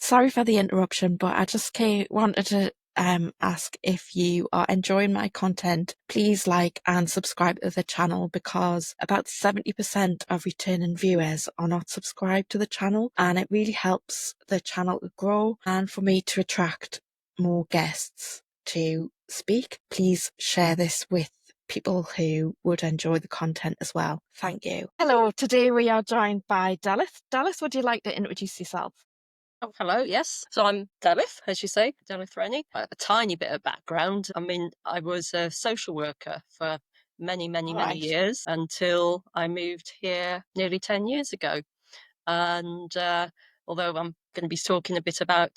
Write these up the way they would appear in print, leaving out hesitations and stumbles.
Sorry for the interruption, but I just wanted to ask if you are enjoying my content. Please like and subscribe to the channel because about 70% of returning viewers are not subscribed to the channel, and it really helps the channel to grow and for me to attract more guests to speak. Please share this with people who would enjoy the content as well. Thank you. Hello, today we are joined by Delyth. Delyth, would you like to introduce yourself? Oh, hello, yes. So I'm Delyth, as you say, Delyth Rennie. A tiny bit of background. I mean, I was a social worker for many Right. years until I moved here nearly 10 years ago. And although I'm going to be talking a bit about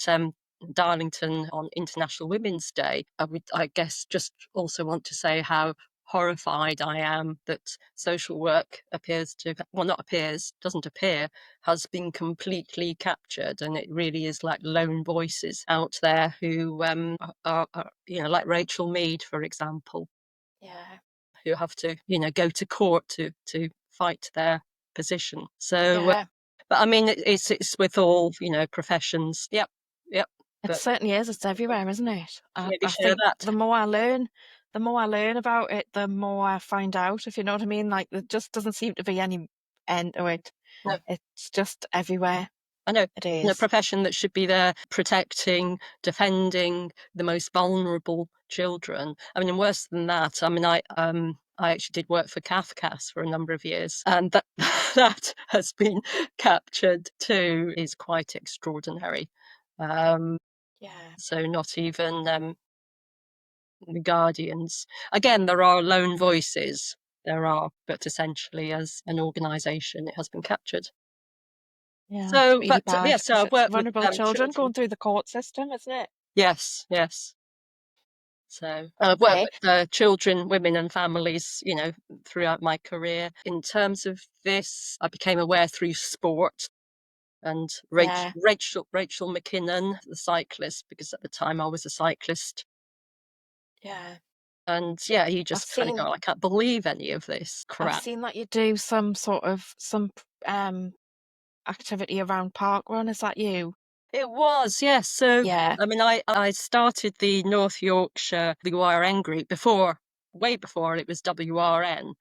Darlington on International Women's Day, I guess, just also want to say how horrified I am that social work doesn't appear, has been completely captured. And it really is like lone voices out there who are, like Rachel Mead, for example, Yeah. who have to, go to court to fight their position. So Yeah. but I mean, it's with all, professions. Yep, yep. It But certainly is. It's everywhere, isn't it? maybe I share think that. the more I learn about it, the more I find out, if you know what I mean. Like, there just doesn't seem to be any end to it. No, It's just everywhere. I know. It A is. profession that should be there protecting, defending the most vulnerable children. I mean, and worse than that, I mean, I actually did work for Kafkas for a number of years, and that that has been captured too is quite extraordinary. Um, Yeah. so not even the Guardians. Again, there are lone voices. There are, but essentially, as an organisation, it has been captured. Yeah. It's So, really but bad yeah, so because I've it's worked with vulnerable children children. going through the court system, isn't it? Yes, yes. So I've worked Okay. with children, women, and families, throughout my career. In terms of this, I became aware through sport and Yeah. Rachel McKinnon, the cyclist, because at the time I was a cyclist. Yeah. And yeah, you I've just kind of seen go, I can't believe any of this I've crap. seen that you do some activity around park run. Is that you? It was, yes. So, Yeah. I mean, I started the North Yorkshire WRN group way before it was WRN.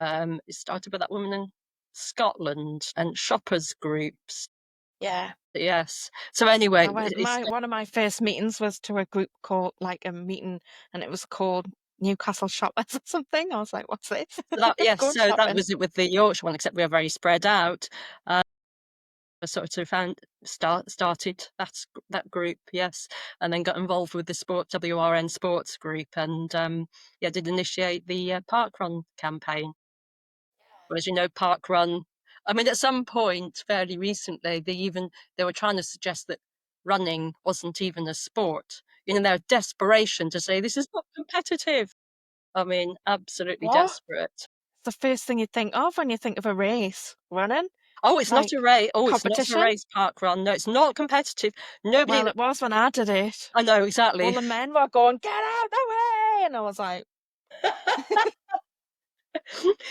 It started with that woman in Scotland and shoppers groups. Yeah. Yes. So anyway, I went it's my one of my first meetings was to a group called like a meeting, and it was called Newcastle Shoppers or something. I was like, what's this? yes. Going So that shopping. was it with the Yorkshire one, except we are very spread out. I sort of started that group, yes, and then got involved with the sport WRN sports group, and yeah, did initiate the park run campaign. Well, as you know, park run. I mean, at some point, fairly recently, they were trying to suggest that running wasn't even a sport. Their desperation to say this is not competitive. I mean, absolutely What? desperate. The first thing you think of when you think of a race, running, Oh, it's not a like race. Oh, it's not a competition. race park run. No, it's not competitive. Nobody. Well, it was when I did it. I know All exactly. the men were going, get out the way, and I was like,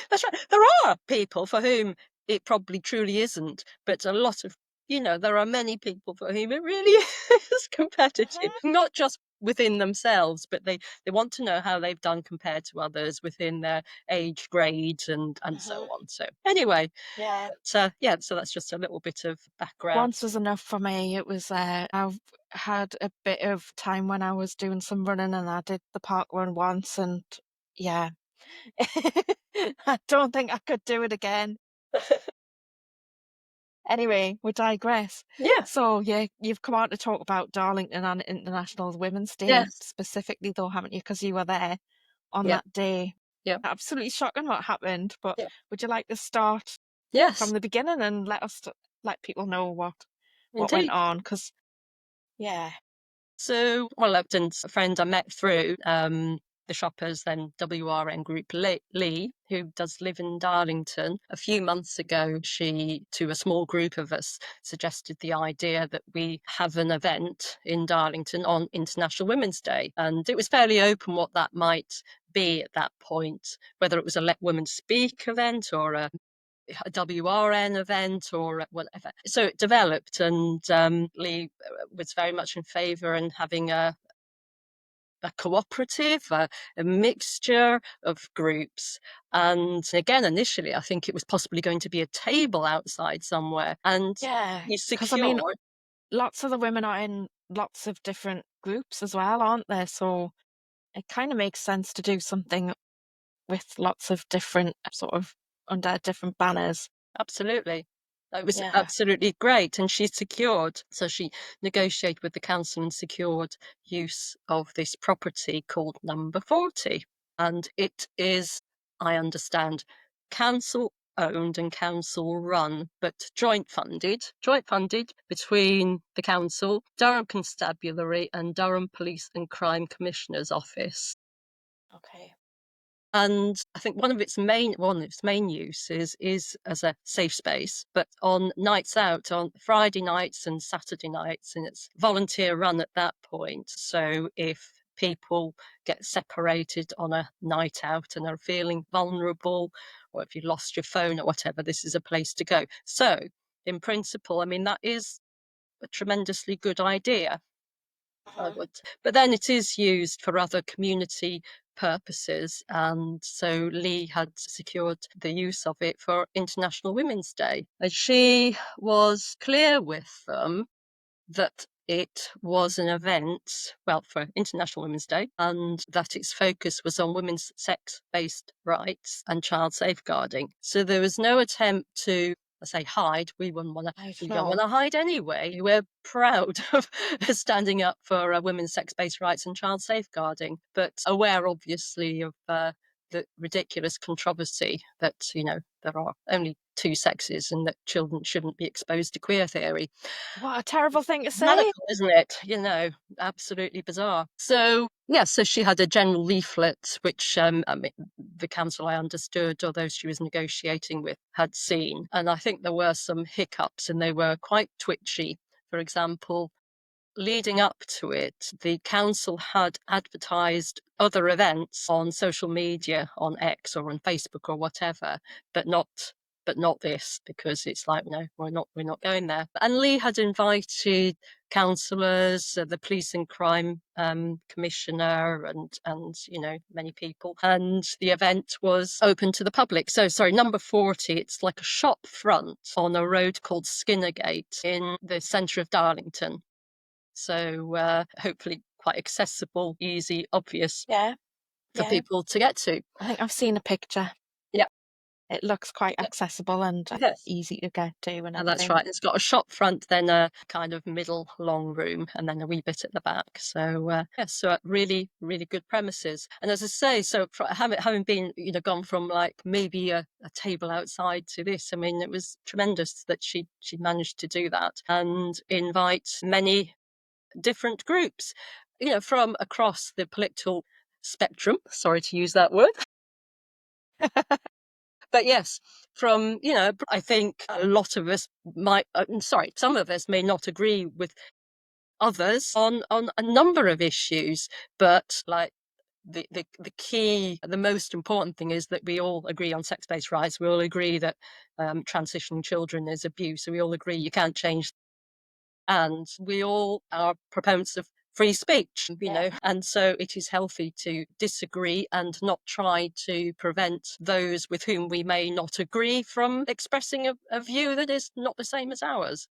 That's right. There are people for whom it probably truly isn't, but a lot of, there are many people for whom it really is competitive, "Mhm, not just within themselves, but they want to know how they've done compared to others within their age grades and so mhm." on. So anyway, Yeah. but yeah, so that's just a little bit of background. Once was enough for me. It was I've had a bit of time when I was doing some running, and I did the park run once, and yeah, I don't think I could do it again. Anyway, we digress. Yeah. So yeah, you've come out to talk about Darlington on International Women's Day Yes. specifically, though, haven't you? Because you were there on Yeah. that day. Yeah. Absolutely shocking what happened. But Yeah. would you like to start from Yes. the beginning and let people know what went Indeed. on? Because yeah, So, well, Upton's a friend I met through the shoppers, then WRN Group Lee, who does live in Darlington. A few months ago, she, to a small group of us, suggested the idea that we have an event in Darlington on International Women's Day. And it was fairly open what that might be at that point, whether it was a Let Women Speak event or a a WRN event or whatever. So it developed, and Lee was very much in favour in having a cooperative, a mixture of groups. And again, initially, I think it was possibly going to be a table outside somewhere. And Yeah, you because I mean, secured. lots of the women are in lots of different groups as well, aren't there? So it kind of makes sense to do something with lots of different sort of under different banners. Absolutely. It was Yeah. absolutely great. And she secured, so she negotiated with the council and secured use of this property called Number 40. And it is, I understand, council owned and council run, but joint funded between the council, Durham Constabulary, and Durham Police and Crime Commissioner's Office. Okay. And I think one of its main uses is as a safe space, but on nights out, on Friday nights and Saturday nights, and it's volunteer run at that point. So if people get separated on a night out and are feeling vulnerable, or if you lost your phone or whatever, this is a place to go. So in principle, I mean, that is a tremendously good idea. I Mhm. would. But then it is used for other community purposes. And so Lee had secured the use of it for International Women's Day. And she was clear with them that it was an event, well, for International Women's Day, and that its focus was on women's sex based rights and child safeguarding. So there was no attempt to, I say, hide. We I don't want know. to hide anyway. We're proud of standing up for women's sex based rights and child safeguarding, but aware, obviously, of the ridiculous controversy that, there are only two sexes and that children shouldn't be exposed to queer theory. What a terrible thing to say. Radical, isn't it? Absolutely bizarre. So, yeah, so she had a general leaflet, which I mean, the council, I understood, or those she was negotiating with, had seen. And I think there were some hiccups and they were quite twitchy. For example, leading up to it, the council had advertised other events on social media, on X or on Facebook or whatever, but not this, because it's like, no, we're not going there. And Lee had invited councillors, the police and crime commissioner, and many people. And the event was open to the public. So sorry, Number 40. It's like a shop front on a road called Skinnergate in the centre of Darlington. So hopefully quite accessible, easy, obvious Yeah. for Yeah. people to get to. I think I've seen a picture. Yeah, It looks quite yeah, accessible and yes. easy to get to and And that's everything. right. It's got a shop front, then a kind of middle long room, and then a wee bit at the back. So yes, so really, really good premises. And as I say, so having been, gone from like maybe a table outside to this, I mean, it was tremendous that she managed to do that and invite many different groups, from across the political spectrum. Sorry to use that word. But yes, from, I think a lot of us some of us may not agree with others on a number of issues, but like the key, the most important thing is that we all agree on sex-based rights. We all agree that transitioning children is abuse. So we all agree you can't change, and we all are proponents of free speech, Yeah. and so it is healthy to disagree and not try to prevent those with whom we may not agree from expressing a view that is not the same as ours.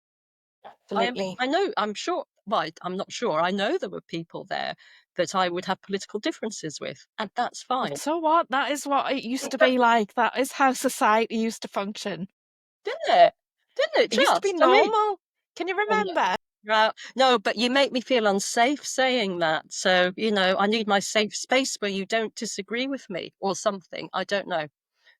Absolutely. I know, I'm sure, well, I'm not sure, I know there were people there that I would have political differences with, and that's But fine. so what? That is what it used to be like. That is how society used to function. Didn't it? Didn't it It used to be just? I mean, normal. Can you oh, remember? right. No, but you make me feel unsafe saying that. So, I need my safe space where you don't disagree with me or something. I don't know.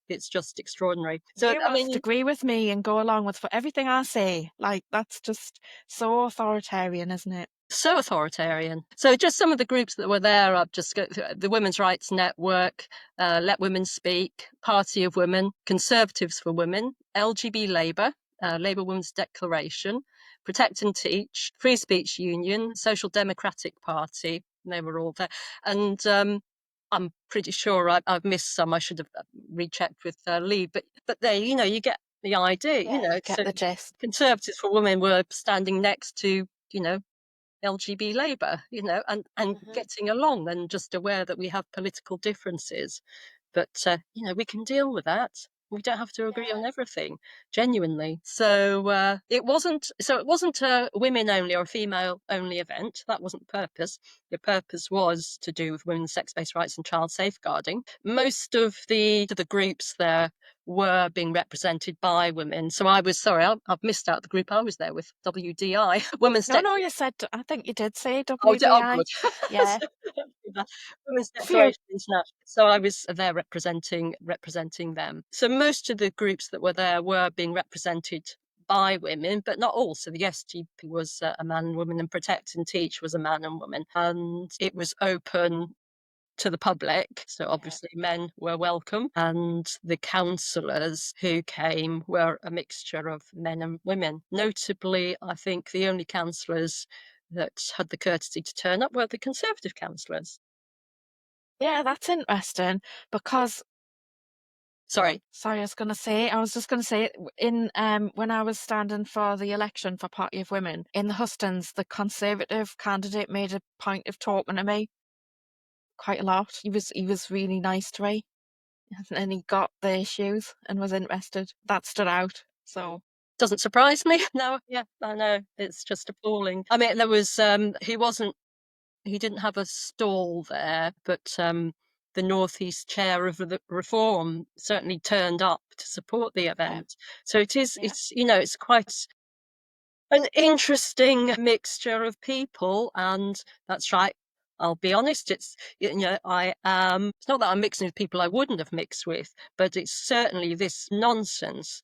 It's just extraordinary. So, You I mean, must agree with me and go along with for everything I say. Like, that's just so authoritarian, isn't it? so authoritarian. So, just some of the groups that were there, I've just got the Women's Rights Network, Let Women Speak, Party of Women, Conservatives for Women, LGB Labour, Labour Women's Declaration, Protect and Teach, Free Speech Union, Social Democratic Party. They were all there. And I'm pretty sure I've missed some. I should have rechecked with Lee, but there, you get the idea. Yeah, you get So the gist. Conservatives for Women were standing next to, LGB Labour, and Hmm. getting along and just aware that we have political differences. But, we can deal with that. We don't have to agree on Yeah. everything, genuinely. So it wasn't a women only or a female only event. That wasn't the purpose. The purpose was to do with women's sex-based rights and child safeguarding. Most of the groups there were being represented by women. So I was sorry, I've missed out the group I was there with, WDI, Women's No, no, Declaration. you said, I think you did say Oh, WDI. good. Yeah. Women's Phew. Declaration International. So I was there representing them. So most of the groups that were there were being represented by women, but not all. So the SGP was a man and woman, and Protect and Teach was a man and woman, and it was open to the public. So Yeah. obviously men were welcome, and the councillors who came were a mixture of men and women. Notably, I think the only councillors that had the courtesy to turn up were the Conservative councillors. Yeah, that's interesting because Sorry. sorry, I was just gonna say in when I was standing for the election for Party of Women in the hustings, the Conservative candidate made a point of talking to me quite a lot. He was really nice to me, and he got the issues and was interested. That stood out. So Doesn't surprise me. No, yeah, I know. It's just appalling. I mean, there was he didn't have a stall there, but the Northeast chair of the Reform certainly turned up to support the yeah, event. So it is, yeah, it's quite an interesting mixture of people, and that's right. I'll be honest, it's not that I'm mixing with people I wouldn't have mixed with, but it's certainly this nonsense,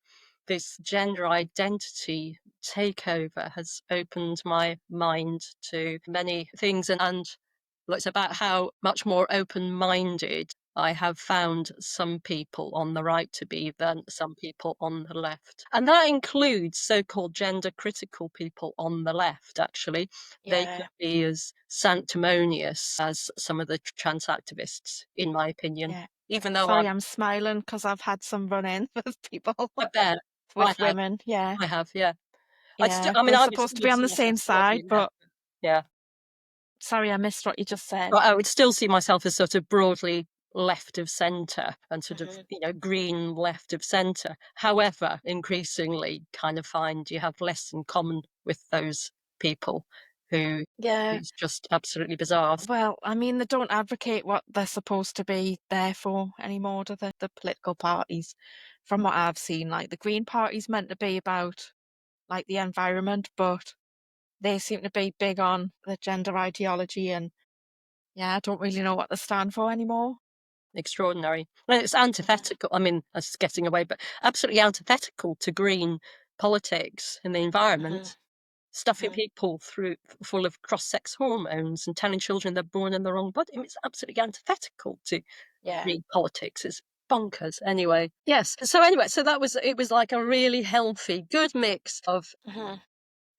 this gender identity takeover has opened my mind to many things, and well, it's about how much more open-minded I have found some people on the right to be than some people on the left. And that includes so-called gender critical people on the left, actually. They could yeah, be as sanctimonious as some of the trans activists, in my opinion. yeah. Even though Sorry, I'm smiling because I've had some run-ins with people, I bet I with have, women. Yeah, yeah. yeah. I mean, We're I would supposed to be still on see the myself same as sort of side, being left. but Yeah. sorry, I missed what you just said. But I would still see myself as sort of broadly left of centre and sort of, Hmm. green left of centre. However, increasingly kind of find you have less in common with those people who Yeah. is just absolutely bizarre. Well, I mean, they don't advocate what they're supposed to be there for anymore, do they? The political parties, from what I've seen, like the Green Party's meant to be about like the environment, but they seem to be big on the gender ideology, and yeah, I don't really know what they stand for anymore. Extraordinary. Well, it's Hmm. antithetical. I mean, that's getting away, but absolutely antithetical to green politics and the Hmm. environment. Stuffing Hmm. people full of cross-sex hormones and telling children they're born in the wrong body. I mean, it's absolutely antithetical to Yeah. green politics. It's bonkers. Anyway, yes. So anyway, so it was like a really healthy, good mix of Hmm.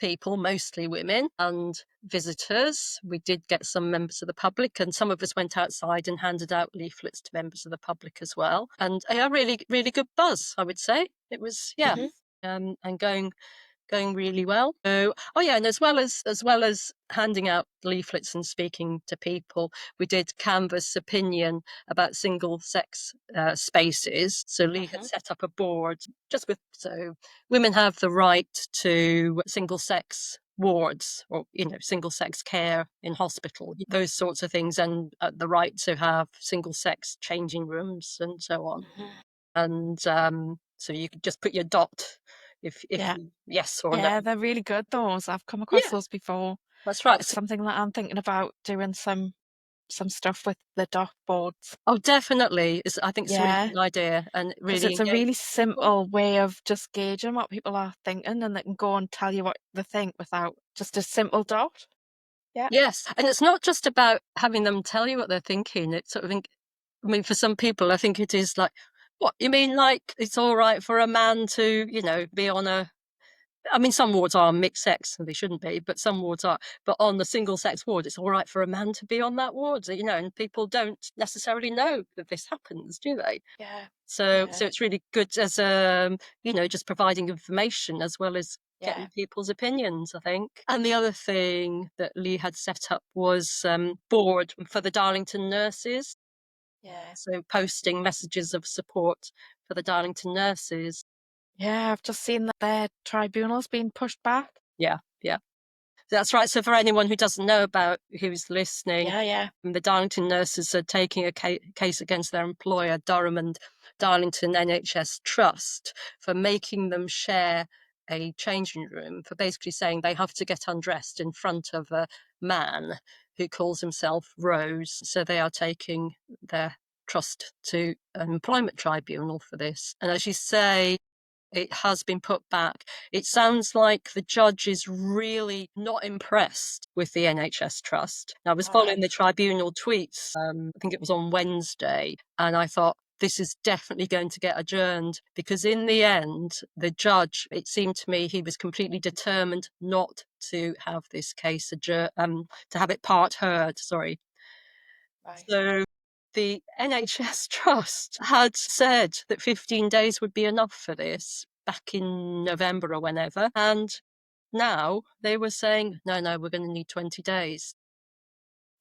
people, mostly women, and visitors. We did get some members of the public, and some of us went outside and handed out leaflets to members of the public as well. And a really, really good buzz, I would say. It was, yeah. Hmm. And going really well. So, oh yeah, and as well as handing out leaflets and speaking to people, we did canvass opinion about single sex spaces. So Lee had Hmm. set up a board so women have the right to single sex wards or single sex care in hospital, those sorts of things, and the right to have single sex changing rooms and so on. Hmm. And so you could just put your dot if Yeah. yes or no. Yeah, they're really good, those. I've come across Yeah, those before. that's right. It's something that I'm thinking about doing some stuff with the dot boards. Oh, definitely. I think it's a really Yeah, good idea and because really it's a engage really people. simple way of just gauging what people are thinking, and they can go and tell you what they think without just a simple dot. Yeah. Yes, and it's not just about having them tell you what they're thinking. It's sort of, I mean, for some people, I think it is like, what you mean? Like it's all right for a man to, be on I mean, some wards are mixed sex, and they shouldn't be, but some wards are. But on the single sex ward, it's all right for a man to be on that ward, you know, and people don't necessarily know that this happens, do they? Yeah. So Yeah. it's really good as you know, just providing information as well as Yeah. getting people's opinions, I think. And the other thing that Lee had set up was board for the Darlington nurses. Yeah. So posting messages of support for the Darlington nurses. Yeah, I've just seen that their tribunal's been pushed back. Yeah, yeah. That's right. So for anyone who doesn't know about who's listening, Yeah, yeah. the Darlington nurses are taking a case against their employer, Durham and Darlington NHS Trust, for making them share a changing room, for basically saying they have to get undressed in front of a man who calls himself Rose. So they are taking their trust to an employment tribunal for this. And as you say, it has been put back. It sounds like the judge is really not impressed with the NHS Trust. Now, I was following the tribunal tweets, I think it was on Wednesday, and I thought, this is definitely going to get adjourned, because in the end, the judge, it seemed to me, he was completely determined not to have this case adjourned, to have it part heard, sorry. Right. So the NHS Trust had said that 15 days would be enough for this back in November or whenever. And now they were saying, no, we're going to need 20 days.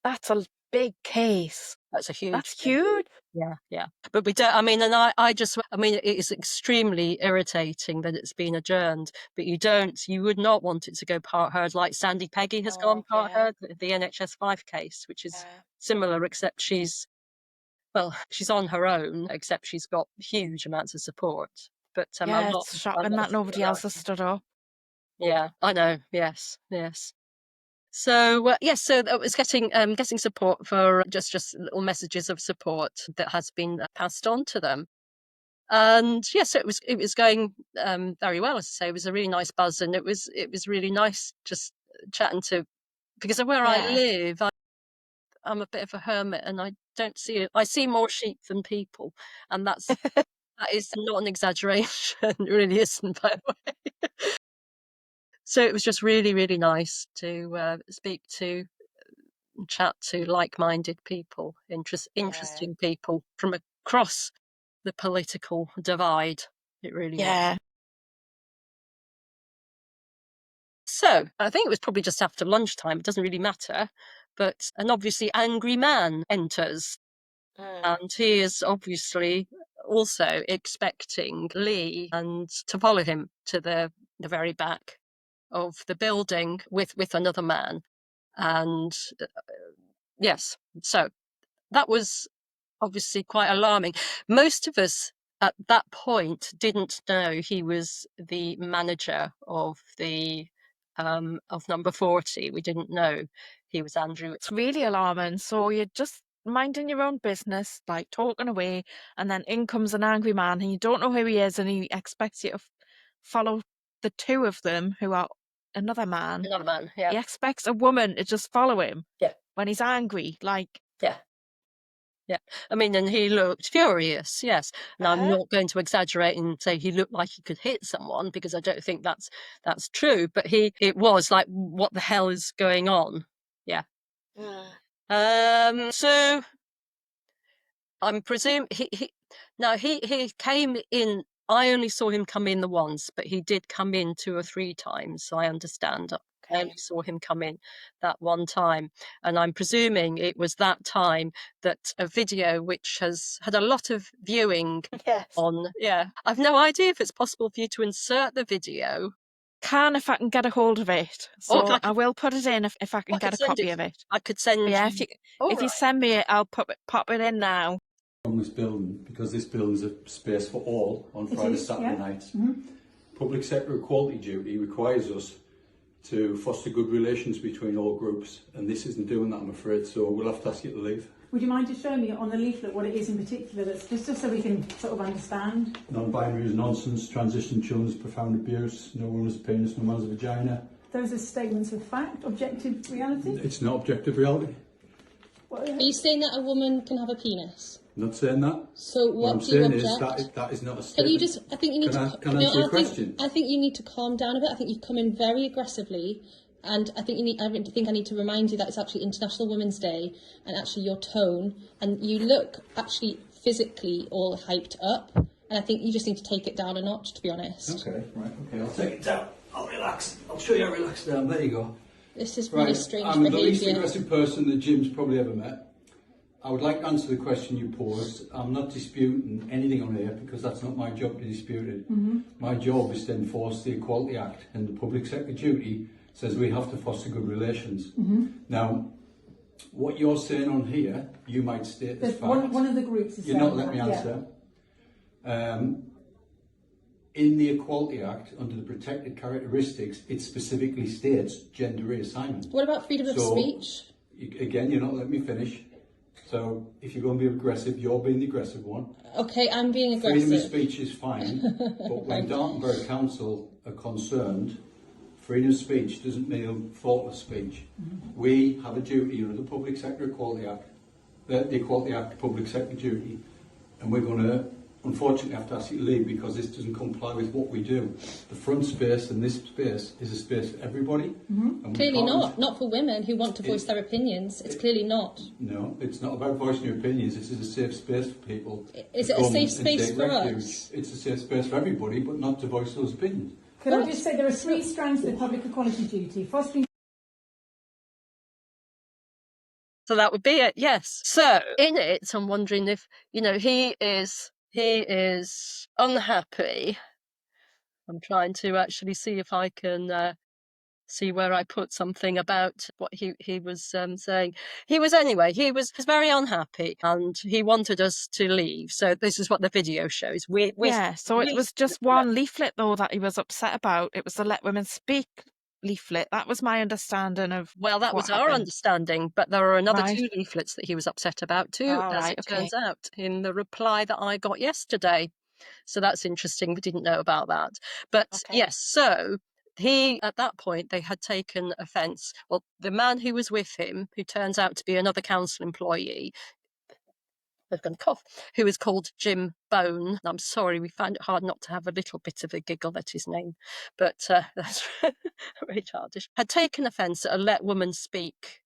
That's a big case. That's a huge That's case. huge. Yeah, yeah. But we don't, I mean, and I just, I mean, it is extremely irritating that it's been adjourned, but you would not want it to go part heard like Sandy Peggy has gone part heard, the NHS 5 case, which is similar, except she's on her own, except she's got huge amounts of support. But Yeah, it's shocking that nobody else has stood up. Yeah, I know. Yes, yes. So yes, so that was getting support for just little messages of support that has been passed on to them. And yes, so it was going very well. As I say, it was a really nice buzz, and it was really nice just chatting to, because of where I live, I'm a bit of a hermit, and I don't see it. I see more sheep than people, and that is not an exaggeration. It really isn't, by the way. So it was just really, really nice to speak to and chat to like-minded people, interesting people from across the political divide. It really was. Yeah. So I think it was probably just after lunchtime. It doesn't really matter. But an obviously angry man enters. And he is obviously also expecting Lee and to follow him to the very back of the building with another man. And yes, so that was obviously quite alarming. Most of us at that point didn't know he was the manager of the of number 40. We didn't know he was Andrew. It's really alarming. So you're just minding your own business, like talking away, and then in comes an angry man, and you don't know who he is, and he expects you to follow the two of them, who are another man. Another man, yeah. He expects a woman to just follow him. Yeah. When he's angry, like. Yeah. Yeah. I mean, and he looked furious, yes. And I'm not going to exaggerate and say he looked like he could hit someone, because I don't think that's true. But it was like, what the hell is going on? Yeah. So I'm presuming he came in. I only saw him come in the once, but he did come in 2 or 3 times. So I understand. I only saw him come in that one time. And I'm presuming it was that time that a video which has had a lot of viewing on. Yeah. I've no idea if it's possible for you to insert the video. If I can get a hold of it. So I will put it in if I can get a copy of it. I could send Yeah, you. if you send me it, I'll pop it in now. From this building, because this building is a space for all on Friday, Saturday nights. Public sector equality duty requires us to foster good relations between all groups, and this isn't doing that, I'm afraid, so we'll have to ask you to leave. Would you mind just showing me on the leaflet what it is in particular, that's just so we can sort of understand? Non-binary is nonsense, transition children is profound abuse, no one has a penis, no one has a vagina. Those are statements of fact, objective reality? It's not objective reality. Are you saying that a woman can have a penis? I'm not saying that. So What I'm what do you saying is object? that is not a Can you statement. just, I think you need to, Can I answer your question? I think you need to calm down a bit. I think you've come in very aggressively, and I think I need to remind you that it's actually International Women's Day, and actually your tone, and you look actually physically all hyped up, and I think you just need to take it down a notch, to be honest. Okay, right, okay, I'll take it down. I'll relax. I'll show you how relaxed I am. There you go. This is really strange I'm the least behaviour. aggressive person that Jim's probably ever met. I would like to answer the question you posed. I'm not disputing anything on here because that's not my job to dispute it. My job is to enforce the Equality Act, and the public sector duty says we have to foster good relations. Now, what you're saying on here, you might state as fact. One of the groups is You're not letting me answer. In the Equality Act, under the protected characteristics, it specifically states gender reassignment. What about freedom of speech? Again, you're not letting me finish. So if you're going to be aggressive, you're being the aggressive one. Okay, I'm being aggressive. Freedom of speech is fine, but when Darlington Borough Council are concerned, freedom of speech doesn't mean thoughtless speech. We have a duty under the Public Sector Equality Act, the Equality Act Public Sector duty, and we're going to unfortunately have to ask you to leave because this doesn't comply with what we do. The front space and this space is a space for everybody. And Clearly not for women who want to voice their opinions. It's clearly not. No, it's not about voicing your opinions. This is a safe space for people. Is it a safe space for us? It's a safe space for everybody, but not to voice those opinions. Could I just say there are 3 strands to the public equality duty. Fostering. So that would be it, yes. So in it, I'm wondering if, he is unhappy. I'm trying to actually see if I can see where I put something about what he was saying. He was very unhappy and he wanted us to leave. So this is what the video shows. So it was just one leaflet though that he was upset about. It was the Let Women Speak leaflet. That was my understanding of that was our understanding, but there are another 2 leaflets that he was upset about too, as it turns out, in the reply that I got yesterday. So that's interesting. We didn't know about that. But yes, so at that point, they had taken offence. Well, the man who was with him, who turns out to be another council employee, I've gone cough, who is called Jim Bone. I'm sorry, we found it hard not to have a little bit of a giggle at his name, but that's very childish. Had taken offence at a Let Women Speak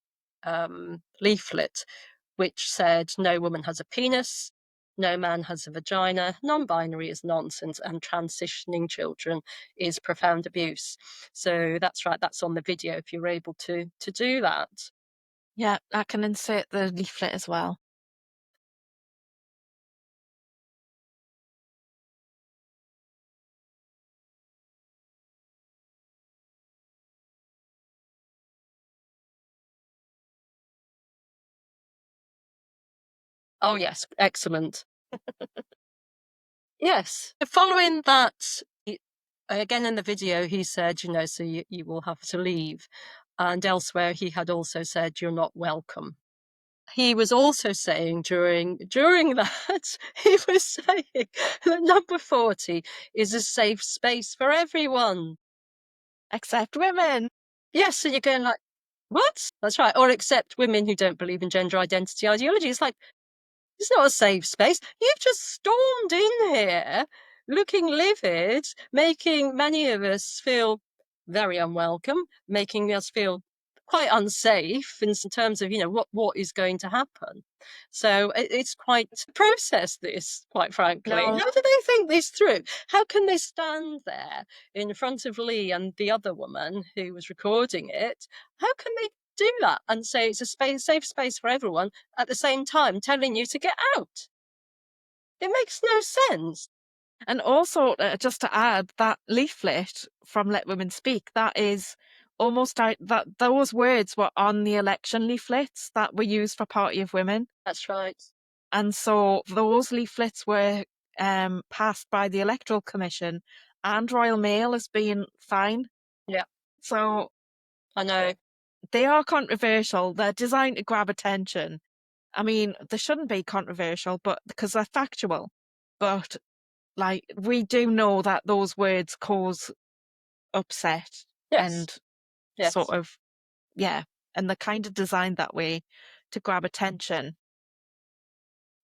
leaflet, which said no woman has a penis, no man has a vagina, non-binary is nonsense, and transitioning children is profound abuse. So that's right, that's on the video if you're able to do that. Yeah, I can insert the leaflet as well. Oh yes, excellent. Yes. Following that, again in the video, he said, so you will have to leave. And elsewhere, he had also said, you're not welcome. He was also saying during that, he was saying that number 40 is a safe space for everyone. Except women. Yes, so you're going like, what? That's right. Or except women who don't believe in gender identity ideology. It's like, it's not a safe space. You've just stormed in here looking livid, making many of us feel very unwelcome, making us feel quite unsafe in terms of, what is going to happen. So it's quite process this, quite frankly. No. How do they think this through? How can they stand there in front of Lee and the other woman who was recording it? How can they do that and say it's a safe space for everyone at the same time telling you to get out? It makes no sense. And also, just to add, that leaflet from Let Women Speak, that is almost that those words were on the election leaflets that were used for Party of Women. That's right. And so those leaflets were passed by the Electoral Commission and Royal Mail as being fine. Yeah. So I know. They are controversial. They're designed to grab attention. I mean, they shouldn't be controversial, but because they're factual. But we do know that those words cause upset and sort of, and they're kind of designed that way to grab attention.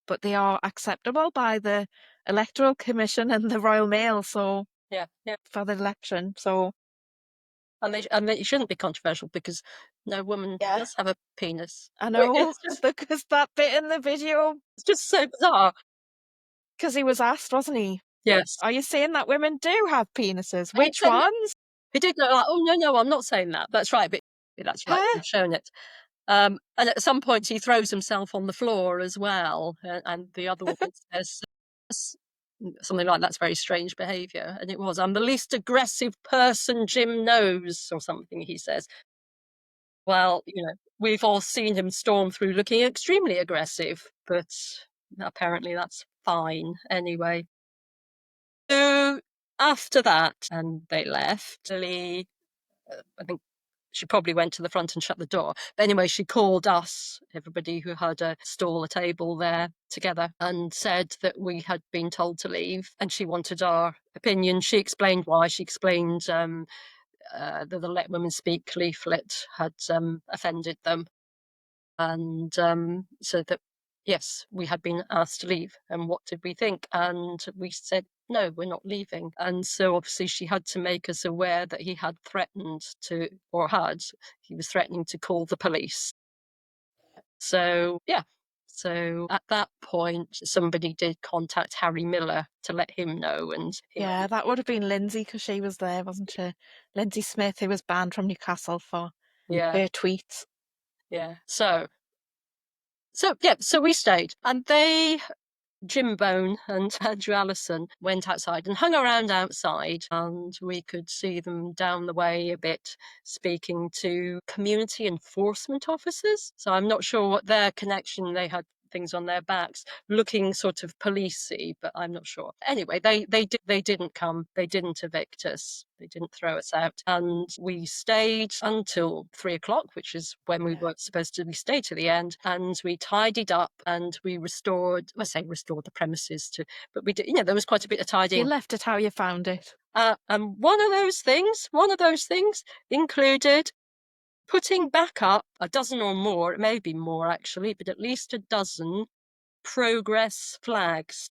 but they are acceptable by the Electoral Commission and the Royal Mail. So yeah. for the election, so And they shouldn't be controversial because no woman yeah, does have a penis. I know It's because that bit in the video, just so bizarre. because he was asked, wasn't he? Yes. Are you saying that women do have penises? And he Which said, ones? he did go like, oh, no, I'm not saying that. That's right. But that's right. Huh? You've shown it. And at some point he throws himself on the floor as well. And the other woman says something like, that's very strange behaviour. And it was, I'm the least aggressive person Jim knows, or something, he says. Well, we've all seen him storm through looking extremely aggressive, but apparently that's fine anyway. So after that, and they left, I think she probably went to the front and shut the door. But anyway, she called us, everybody who had a table there together, and said that we had been told to leave, and she wanted our opinion. She explained why. She explained the Let Women Speak leaflet had offended them, and so that, yes, we had been asked to leave, and what did we think? And we said, no, we're not leaving. And so obviously she had to make us aware that he was threatening to call the police. So yeah, so at that point somebody did contact Harry Miller to let him know, and Yeah, that would have been Lindsay because she was there, wasn't she? Lindsay Smith, who was banned from Newcastle for her tweets. Yeah. So we stayed, and Jim Bone and Andrew Allison went outside and hung around outside, and we could see them down the way a bit speaking to community enforcement officers. So I'm not sure what their connection, they had things on their backs looking sort of policey, but I'm not sure. Anyway, they didn't come, they didn't evict us, they didn't throw us out, and we stayed until 3 o'clock, which is when we were supposed to stay to the end. And we tidied up and we restored the premises but we did, there was quite a bit of tidying. You left it how you found it. And one of those things included putting back up a dozen or more, it may be more actually, but at least a dozen progress flags.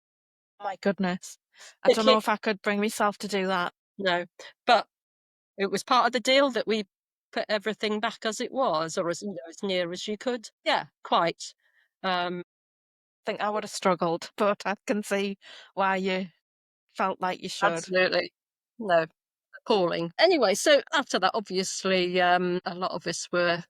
Oh my goodness. I don't know if I could bring myself to do that. No, but it was part of the deal that we put everything back as it was, or as near as you could. Yeah, quite. I think I would have struggled, but I can see why you felt like you should. Absolutely. No, appalling. Anyway, so after that, obviously, a lot of us were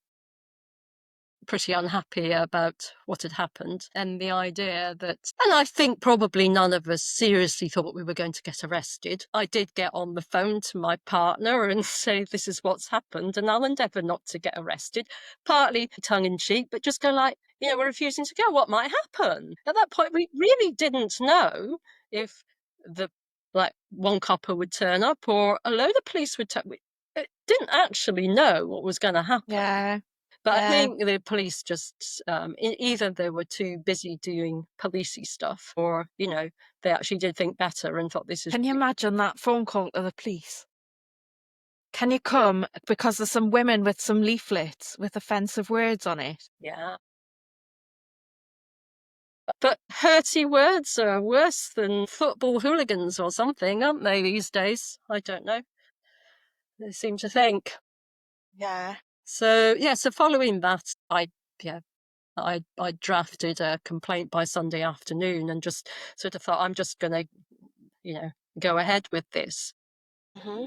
pretty unhappy about what had happened, and the idea that, and I think probably none of us seriously thought we were going to get arrested. I did get on the phone to my partner and say, this is what's happened, and I'll endeavour not to get arrested, partly tongue in cheek, but just go like, we're refusing to go, what might happen? At that point, we really didn't know if one copper would turn up or a load of police would turn. We didn't actually know what was going to happen. Yeah. But I think the police just, either they were too busy doing policey stuff, or, they actually did think better and thought this is... Can you imagine that phone call to the police? Can you come? Because there's some women with some leaflets with offensive words on it. Yeah. But hurty words are worse than football hooligans or something, aren't they, these days? I don't know. They seem to think. Yeah. So following that, I drafted a complaint by Sunday afternoon and just sort of thought, I'm just going to, go ahead with this. Mm-hmm.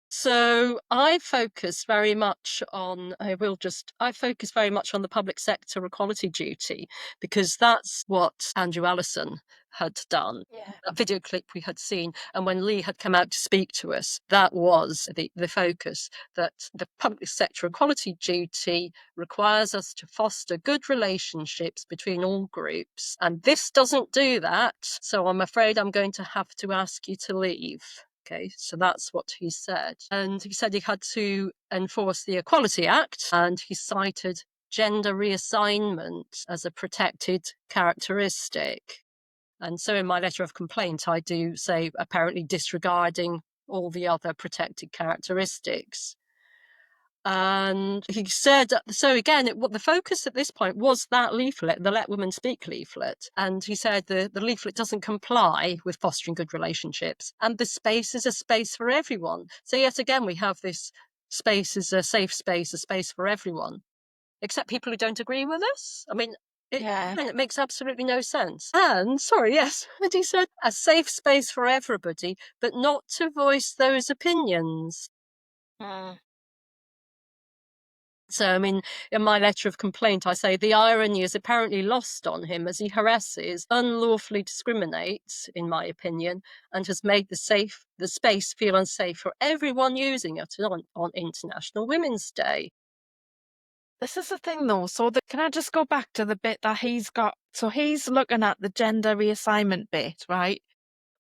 So I focus very much on the public sector equality duty, because that's what Andrew Allison had done. Yeah. That video clip we had seen, and when Lee had come out to speak to us, that was the focus, that the public sector equality duty requires us to foster good relationships between all groups, and this doesn't do that, so I'm afraid I'm going to have to ask you to leave. Okay, so that's what he said. And he said he had to enforce the Equality Act, and he cited gender reassignment as a protected characteristic. And so in my letter of complaint, I do say apparently disregarding all the other protected characteristics. And he said, so again, what the focus at this point was that leaflet, the Let Women Speak leaflet. And he said the leaflet doesn't comply with fostering good relationships. And the space is a space for everyone. So yet again, we have this space is a safe space, a space for everyone, except people who don't agree with us. I mean, it makes absolutely no sense. And, sorry, yes, and he said, a safe space for everybody, but not to voice those opinions. So, I mean, in my letter of complaint, I say the irony is apparently lost on him as he harasses, unlawfully discriminates, in my opinion, and has made the space feel unsafe for everyone using it on International Women's Day. This is the thing though, so can I just go back to the bit that he's got? So he's looking at the gender reassignment bit, right?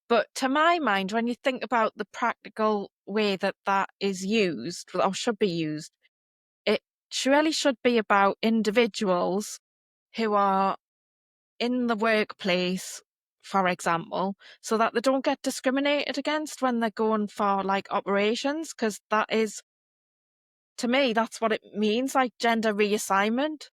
But to my mind, when you think about the practical way that that is used, or should be used, it surely should be about individuals who are in the workplace, for example, so that they don't get discriminated against when they're going for like operations, because that is, to me, that's what it means, like gender reassignment.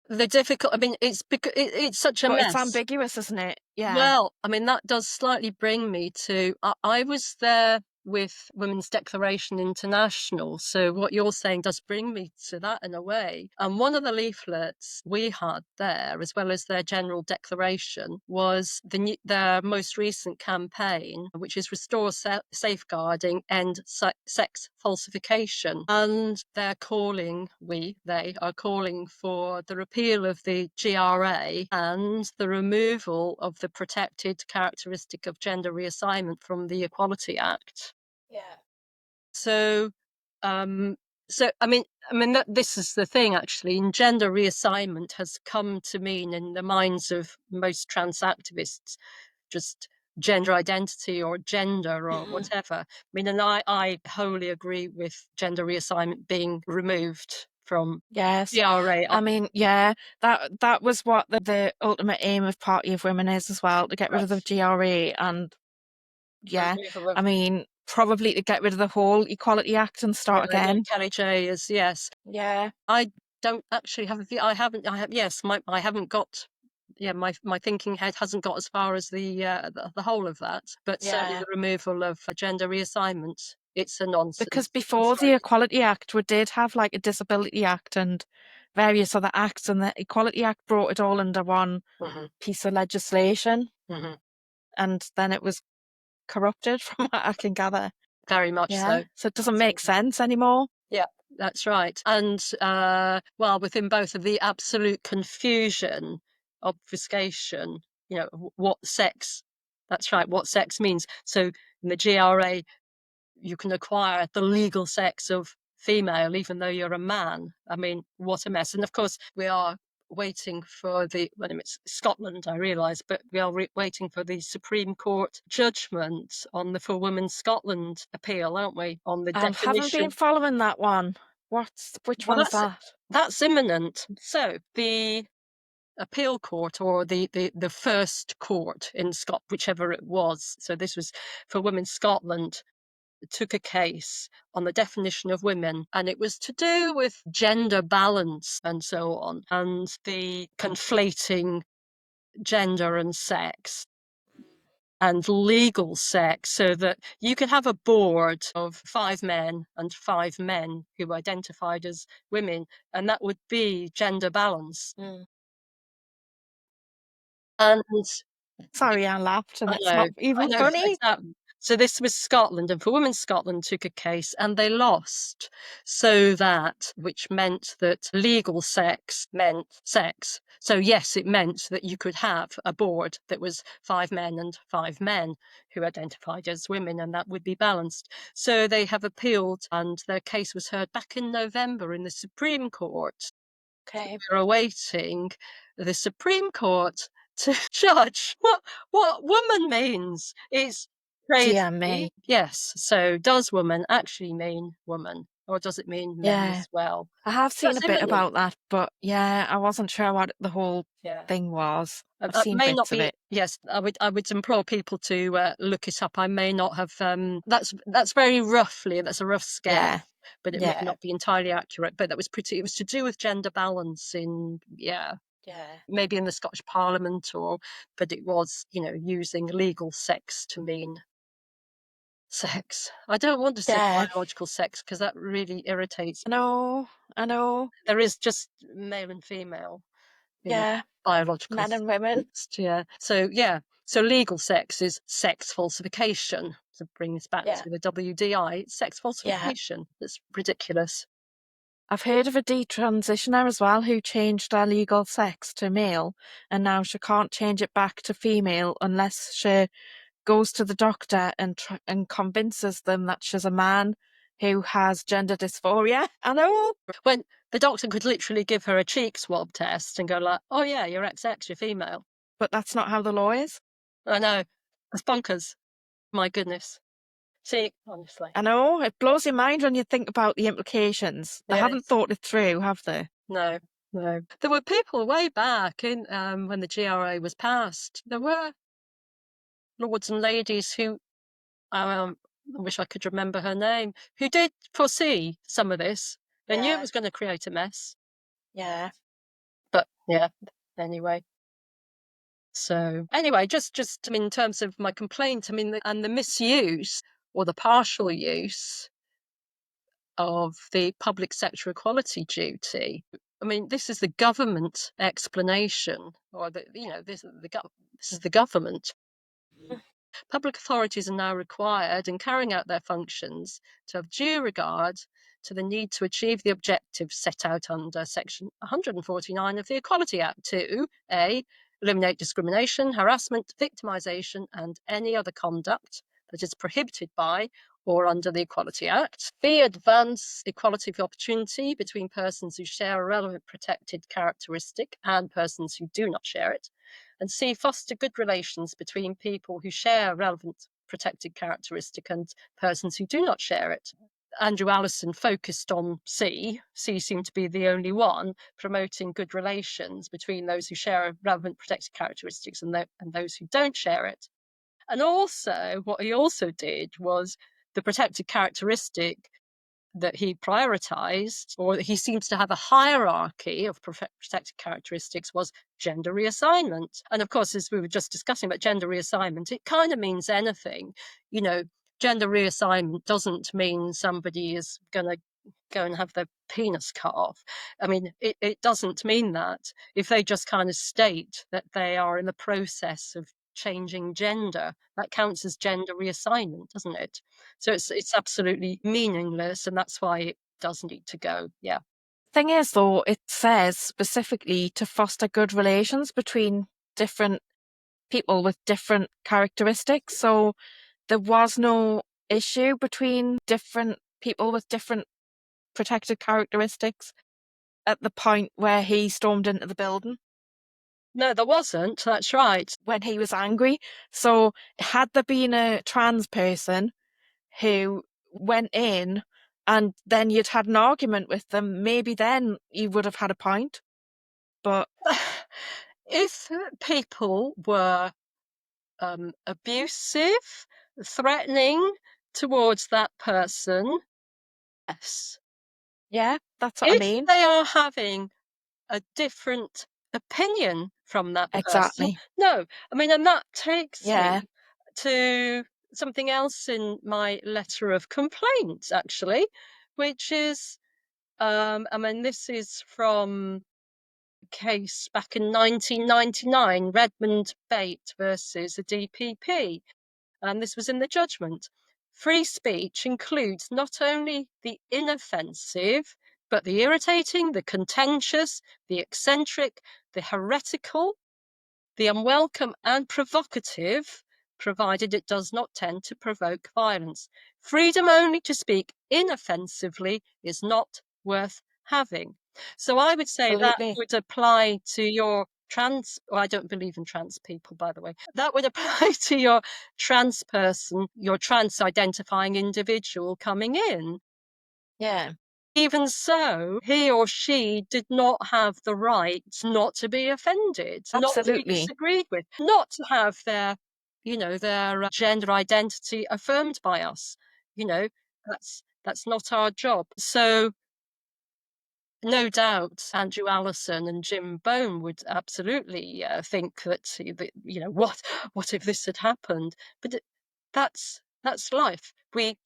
I mean, it's because it's such a mess. It's ambiguous, isn't it? Yeah. Well, I mean, that does slightly bring me to, I was there with Women's Declaration International. So what you're saying does bring me to that in a way. And one of the leaflets we had there, as well as their general declaration, was their most recent campaign, which is Restore Safeguarding, End Sex Falsification. And they are calling for the repeal of the GRA and the removal of the protected characteristic of gender reassignment from the Equality Act. Yeah. So, I mean, this is the thing, actually. And gender reassignment has come to mean, in the minds of most trans activists, just gender identity or gender or whatever. I mean, and I wholly agree with gender reassignment being removed from GRA. I mean, yeah, that was what the ultimate aim of Party of Women is as well, to get rid of the GRA and I mean, probably to get rid of the whole Equality Act and start again. Kelly J is, yes. Yeah. I don't actually have I haven't got, my thinking head hasn't got as far as the whole of that, but certainly the removal of gender reassignment, it's a nonsense. Because before the Equality Act, we did have like a Disability Act and various other acts, and the Equality Act brought it all under one piece of legislation. And then it was corrupted, from what I can gather. Very much so. So it doesn't make sense anymore. Yeah, that's right. And well, within both of the absolute confusion, obfuscation, what sex, that's right, what sex means. So in the GRA, you can acquire the legal sex of female, even though you're a man. I mean, what a mess. And of course, we are waiting for it's Scotland, I realise, but we are waiting for the Supreme Court judgment on the For Women Scotland appeal, aren't we? On the definition. I haven't been following that one. Which one's that? That's imminent. So the appeal court, or the first court in Scotland, whichever it was. So this was For Women Scotland, took a case on the definition of women, and it was to do with gender balance and so on, and the conflating gender and sex and legal sex, so that you could have a board of 5 men and 5 men who identified as women, and that would be gender balance. And sorry, I laughed, and it's not even funny. Exactly. So this was Scotland, and For Women Scotland took a case and they lost. So which meant that legal sex meant sex. So yes, it meant that you could have a board that was 5 men and 5 men who identified as women, and that would be balanced. So they have appealed, and their case was heard back in November in the Supreme Court. Okay. We're awaiting the Supreme Court to judge what woman means. It's crazy. Dear me. Yes. So does woman actually mean woman? or does it mean men Yeah. as well? I have seen a bit Similarly, about that, but yeah, I wasn't sure what the whole yeah. thing was. I've It seen may not bits of be. it. Yes, I would implore people to look it up. I may not have. That's very roughly. That's a rough sketch, Yeah. but it may Yeah. not be entirely accurate. But that was pretty. It was to do with gender balance Yeah. maybe in the Scottish Parliament, but it was using legal sex to mean sex. I don't want to say Yeah. biological sex because that really irritates. I know. I know. There is just male and female in Yeah. biological Men and women. sex, yeah. So legal sex is sex falsification. To bring us back Yeah. to the WDI, it's sex Yeah. falsification. It's ridiculous. I've heard of a detransitioner as well who changed her legal sex to male, and now she can't change it back to female unless she goes to the doctor and convinces them that she's a man who has gender dysphoria. I know, When the doctor could literally give her a cheek swab test and go like, "Oh yeah, you're XX, you're female." but that's not how the law is. I know, it's bonkers. My goodness. See, honestly, I know, it blows your mind when you think about the implications. They haven't yes, thought it through, have they? no, no. There were people way back in when the GRA was passed. There were lords and ladies who I wish I could remember her name, who did foresee some of this. They knew it Yeah. was going to create a mess. Yeah. But yeah, anyway. So anyway, just I mean, in terms of my complaint, I mean, and the misuse or the partial use of the public sector equality duty. I mean, this is the government explanation, or this is the government. Public authorities are now required, in carrying out their functions, to have due regard to the need to achieve the objectives set out under Section 149 of the Equality Act to A. Eliminate discrimination, harassment, victimisation, and any other conduct that is prohibited by or under the Equality Act. B. Advance equality of opportunity between persons who share a relevant protected characteristic and persons who do not share it. And C. Foster good relations between people who share a relevant protected characteristic and persons who do not share it. Andrew Allison focused on C. C seemed to be the only one promoting good relations between those who share a relevant protected characteristics and those who don't share it. And also, what he also did was the protected characteristic that he prioritized, or that he seems to have a hierarchy of protected characteristics, was gender reassignment. And of course, as we were just discussing about gender reassignment, it kind of means anything. Gender reassignment doesn't mean somebody is going to go and have their penis cut off. I mean, it doesn't mean that. If they just kind of state that they are in the process of changing gender, that counts as gender reassignment, doesn't it? So it's absolutely meaningless, and that's why it does need to go. Yeah. Thing is, though, it says specifically to foster good relations between different people with different characteristics. So there was no issue between different people with different protected characteristics at the point where he stormed into the building No, there wasn't. That's right. when he was angry. So had there been a trans person who went in and then you'd had an argument with them, maybe then you would have had a point. But If people were abusive, threatening towards that person, yes. yeah, that's what I If mean. they are having a different opinion from that person, Exactly. no. I mean, and that takes Yeah. me to something else in my letter of complaint, actually, which is, I mean, this is from a case back in 1999, Redmond Bate versus the DPP. And this was in the judgment. Free speech includes not only the inoffensive, but the irritating, the contentious, the eccentric, the heretical, the unwelcome, and provocative, provided it does not tend to provoke violence. Freedom only to speak inoffensively is not worth having. So I would say that Absolutely. would apply to your I don't believe in trans people, by the way. That would apply to your trans person, your trans identifying individual coming in. Yeah. Even so, he or she did not have the right not to be offended, not to be Absolutely. disagreed with, not to have their, their gender identity affirmed by us. You know, that's not our job. So no doubt, Andrew Allison and Jim Bone would absolutely think that, what if this had happened? But that's life. We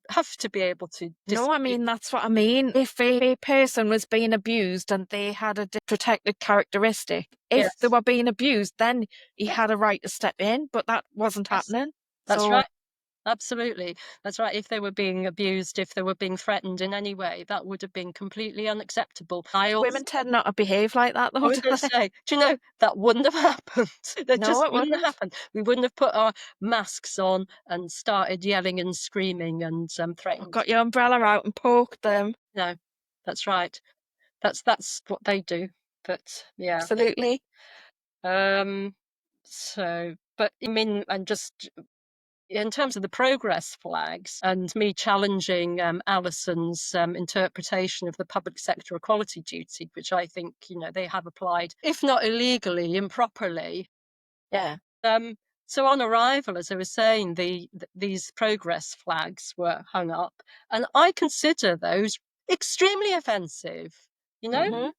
have to be able to No, I disagree. mean, that's what I mean. If a person was being abused and they had a protected characteristic, if they Yes, were being abused, then he yes, had a right to step in, but that wasn't yes. happening. That's So right. Absolutely. That's right. If they were being abused, if they were being threatened in any way, that would have been completely unacceptable. women tend not to behave like that, I though, was do going to they? say, do you know, that wouldn't have happened. That No, just it wouldn't have wouldn't. happened. We wouldn't have put our masks on and started yelling and screaming and Or threatening to. got your umbrella out and poked them. No, that's right. That's what they do. But yeah. Absolutely. So, but I mean, and just in terms of the progress flags and me challenging Alison's interpretation of the public sector equality duty, which I think they have applied, if not illegally, improperly. Yeah. So on arrival, as I was saying, these progress flags were hung up, and I consider those extremely offensive. You know, Hmm.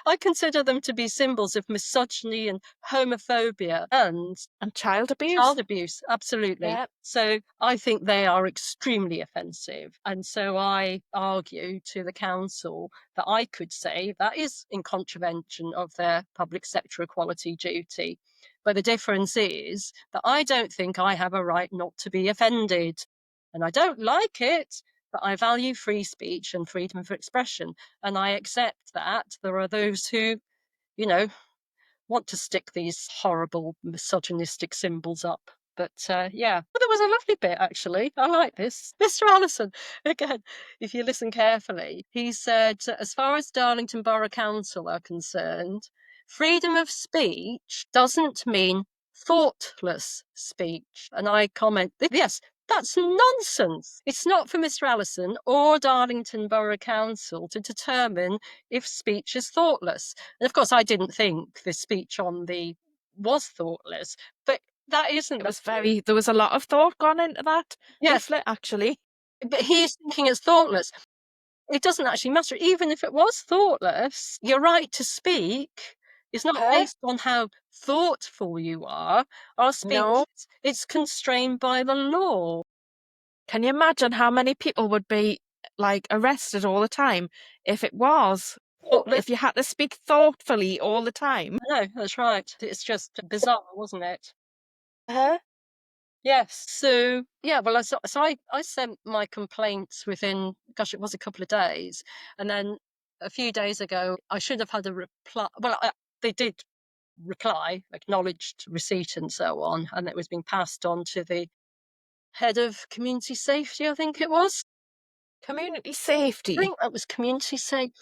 I consider them to be symbols of misogyny and homophobia and And child abuse. child abuse, absolutely. Yeah. So I think they are extremely offensive. And so I argue to the council that I could say that is in contravention of their public sector equality duty. But the difference is that I don't think I have a right not to be offended. And I don't like it, but I value free speech and freedom of expression. And I accept that there are those who, you know, want to stick these horrible misogynistic symbols up. But yeah, but there was a lovely bit actually. I like this. Mr. Allison, again, if you listen carefully, he said, as far as Darlington Borough Council are concerned, freedom of speech doesn't mean thoughtless speech. And I comment, yes, that's nonsense. It's not for Mr. Allison or Darlington Borough Council to determine if speech is thoughtless. And of course, I didn't think the speech on the was thoughtless, but that isn't It the was there was a lot of thought gone into that yes. leaflet, actually. But he's thinking it's thoughtless. It doesn't actually matter. Even if it was thoughtless, your right to speak is not Huh? based on how thoughtful you are. Our speech, No. it's constrained by the law. Can you imagine how many people would be like arrested all the time if it was? Thoughtless. If you had to speak thoughtfully all the time? No, that's right. It's just bizarre, wasn't it? Huh? Yes. So yeah, well, I sent my complaints within, gosh, it was a couple of days, and then a few days ago, I should have had a reply. Well, they did reply, acknowledged receipt and so on, and it was being passed on to the head of community safety. I think it was. Community I safety. think that was community safety.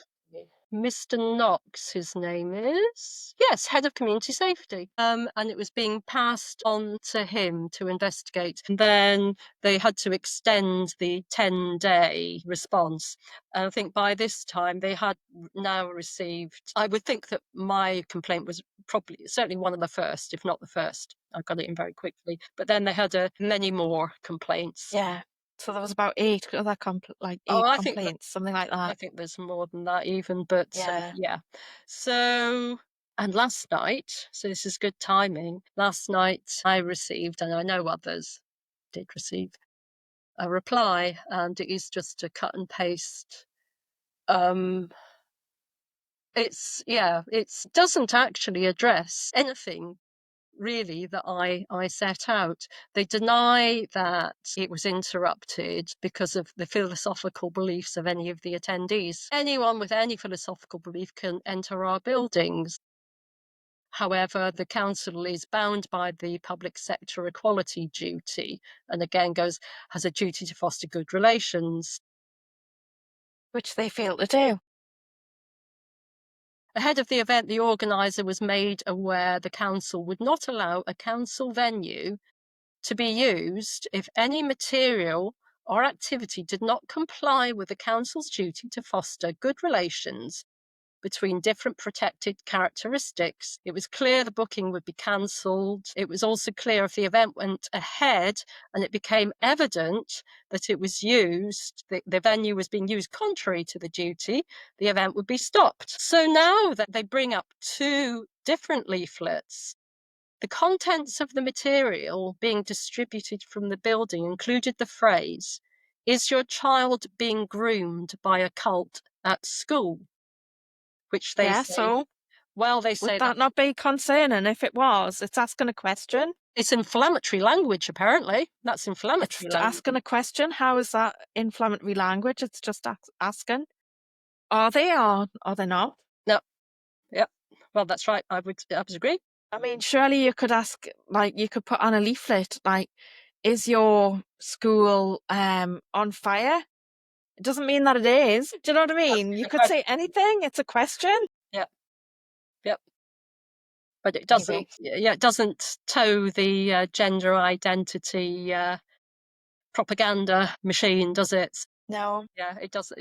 Mr. Knox, his name is. Yes, head of community safety. And it was being passed on to him to investigate. And then they had to extend the 10-day response. And I think by this time they had now received, I would think that my complaint was probably certainly one of the first, if not the first. I got it in very quickly. But then they had many more complaints. Yeah. So there was about eight other Oh, eight complaints, something like I that. think there's more than that even, but Yeah. yeah. So, and last night, so this is good timing. Last night I received, and I know others did receive, a reply, and it is just a cut and paste. It doesn't actually address anything really that I set out. They deny that it was interrupted because of the philosophical beliefs of any of the attendees. Anyone with any philosophical belief can enter our buildings. However, the council is bound by the public sector equality duty, and again has a duty to foster good relations. Which they failed to do. Ahead of the event, the organiser was made aware the council would not allow a council venue to be used if any material our activity did not comply with the council's duty to foster good relations between different protected characteristics. It was clear the booking would be cancelled. It was also clear if the event went ahead and it became evident that it was used, the venue was being used contrary to the duty, the event would be stopped. So now that they bring up 2 different leaflets, the contents of the material being distributed from the building included the phrase, "Is your child being groomed by a cult at school?" Which they Yeah, say, so well, they would say that not be concerning if it was? It's asking a question. it's inflammatory language, apparently. That's It's inflammatory language. asking a question. How is that inflammatory language? It's just asking. Are they or are they not? No, yep. Well, that's right. I would agree. I mean, surely you could ask, like, you could put on a leaflet, like, is your school on fire? It doesn't mean that it is. Do you know what I That's mean? You a could question. say anything. It's a question. Yep, yep. But it Anyway, it doesn't toe the gender identity propaganda machine, does it? no. Yeah, it does.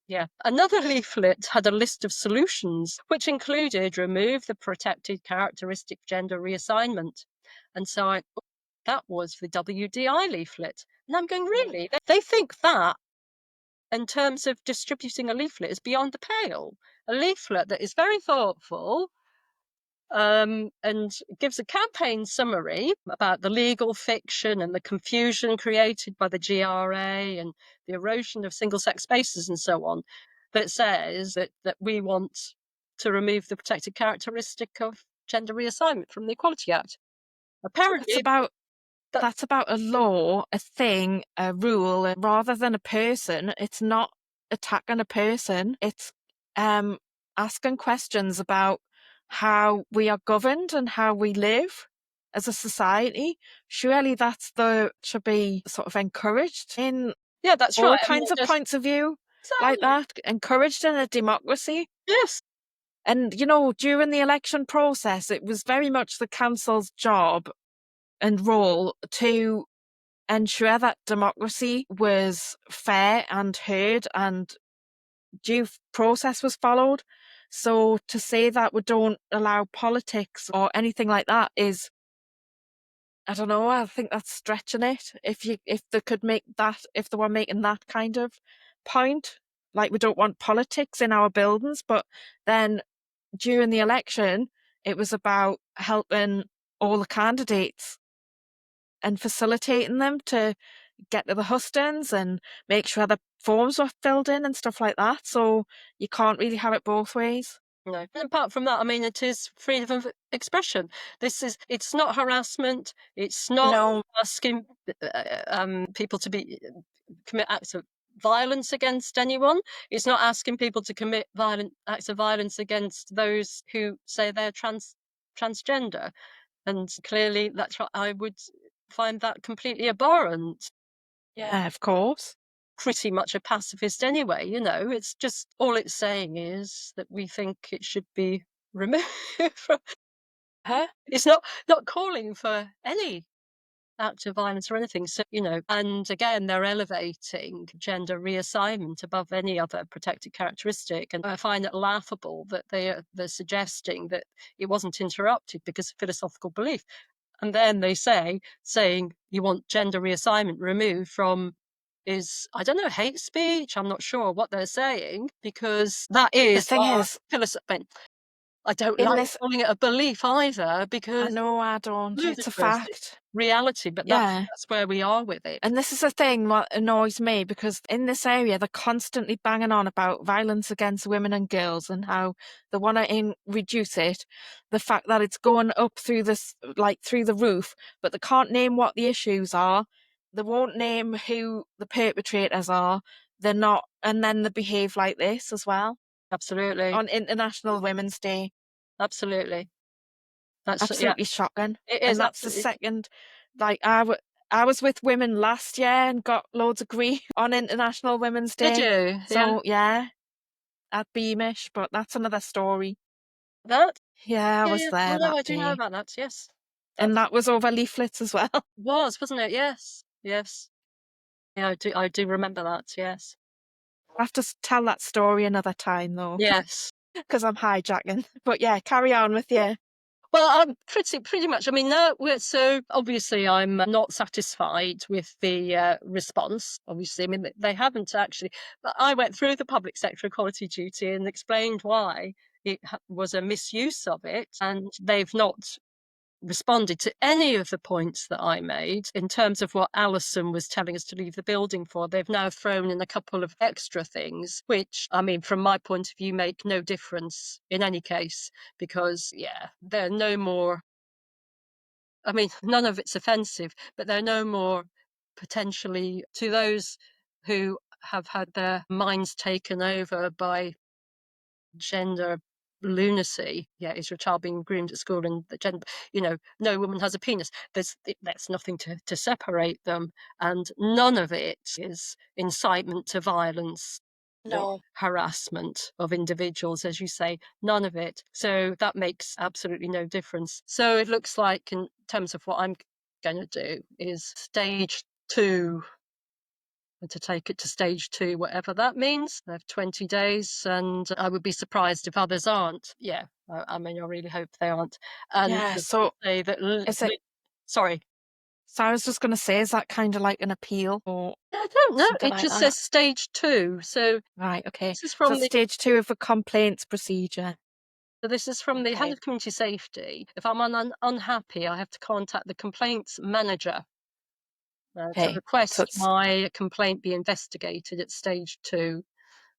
Yeah. Another leaflet had a list of solutions, which included remove the protected characteristic gender reassignment. And so that was the WDI leaflet. And I'm going, really? They think that, in terms of distributing a leaflet, is beyond the pale. A leaflet that is very thoughtful, and gives a campaign summary about the legal fiction and the confusion created by the GRA and the erosion of single-sex spaces and so on, that says that we want to remove the protected characteristic of gender reassignment from the Equality Act. Apparently, That's about a law, a thing, a rule, and rather than a person. It's not attacking a person. It's asking questions about how we are governed and how we live as a society. Surely should be sort of encouraged in yeah, that's all right. I mean, kinds of just points of view like exactly. that, encouraged in a democracy. Yes. And, during the election process, it was very much the council's job and role to ensure that democracy was fair and heard and due process was followed. So to say that we don't allow politics or anything like that is, I don't know, I think that's stretching it. If they could make that, if they were making that kind of point, like we don't want politics in our buildings, but then during the election, it was about helping all the candidates and facilitating them to get to the hustings and make sure the forms were filled in and stuff like that. So you can't really have it both ways. No. And apart from that, I mean, it is freedom of expression. It's not harassment. It's not No, asking people to commit acts of violence against anyone. It's not asking people to commit violent acts of violence against those who say they're transgender. And clearly, I would find that completely abhorrent. yeah, of course. Pretty much a pacifist anyway, it's just, all it's saying is that we think it should be removed. Huh? It's not calling for any act of violence or anything. So, and again, they're elevating gender reassignment above any other protected characteristic. And I find it laughable that they're suggesting that it wasn't interrupted because of philosophical belief. And then they saying you want gender reassignment removed from is, I don't know, hate speech. I'm not sure what they're saying, because that The is thing is, I don't in like this, calling it a belief either, I because know I don't, it's a ludicrous. It's fact. reality, but that's Yeah. where we are with it. And this is the thing what annoys me, because in this area they're constantly banging on about violence against women and girls and how they want to reduce it. The fact that it's going up through through the roof, but they can't name what the issues are. They won't name who the perpetrators are. They're not, and then they behave like this as well Absolutely. on International Women's Day. Absolutely. That's Absolutely shocking. it And is that's the absolutely. second, like I was with women last year and got loads of grief on International Women's Did Day. you? So yeah, at Beamish, but that's another story. That? Yeah, I was Yeah. Oh there no, that I do know day. about that. Yes. And that was over leaflets as well. Wasn't it? Yes. Yes. Yeah, I do remember that, yes. I'll have to tell that story another time though, Yes. because I'm hijacking. But yeah, carry on with you. Well, I'm pretty much. I mean, no, so obviously I'm not satisfied with the response. Obviously, I mean they haven't actually. But I went through the public sector equality duty and explained why it was a misuse of it, and they've not responded to any of the points that I made in terms of what Alison was telling us to leave the building for. They've now thrown in a couple of extra things, which, I mean, from my point of view, make no difference in any case, because, yeah, they're no more, I mean, none of it's offensive, but they're no more potentially to those who have had their minds taken over by gender lunacy. Yeah, is your child being groomed at school? And the gender, no woman has a penis. That's nothing to separate them, and none of it is incitement to violence or No. harassment of individuals, as you say. None of it. So that makes absolutely no difference. So it looks like, in terms of what I'm going to do, is stage 2, and to take it to stage 2, whatever that means. They have 20 days, and I would be surprised if others aren't. Yeah, I mean, I really hope they aren't. And Yeah, to so say that, is it, sorry, so I was just going to say, is that kind of like an appeal or I don't know. something It like just that? says stage 2. So Right, okay. this is So from it's the stage 2 of a complaints procedure. head Okay, of community safety. If I'm unhappy, I have to contact the complaints manager to okay. So request it's, my complaint be investigated at stage 2.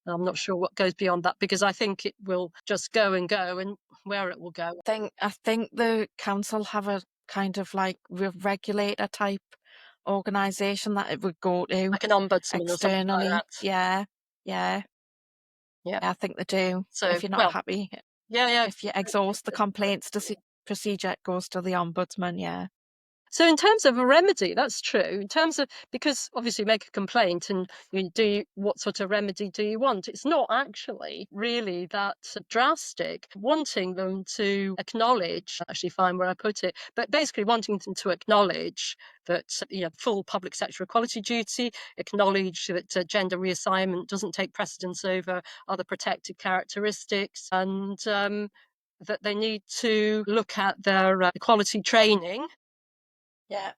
I'm not sure what goes beyond that, because I think it will just go and go, and where it will go. I think the council have a kind of like regulator type organisation that it would go to Like an ombudsman or something like externally. that. Yeah, yeah, Yeah. yeah, I think they do. So, If you're not well, happy, yeah, yeah. if you exhaust the complaints procedure, it goes to the ombudsman. Yeah, So in terms of a remedy, that's true. In terms of, because obviously you make a complaint and what sort of remedy do you want? It's not actually really that drastic. Wanting them to acknowledge, actually find where I put it, but basically wanting them to acknowledge that, full public sector equality duty, acknowledge that gender reassignment doesn't take precedence over other protected characteristics, and that they need to look at their equality training. yeah,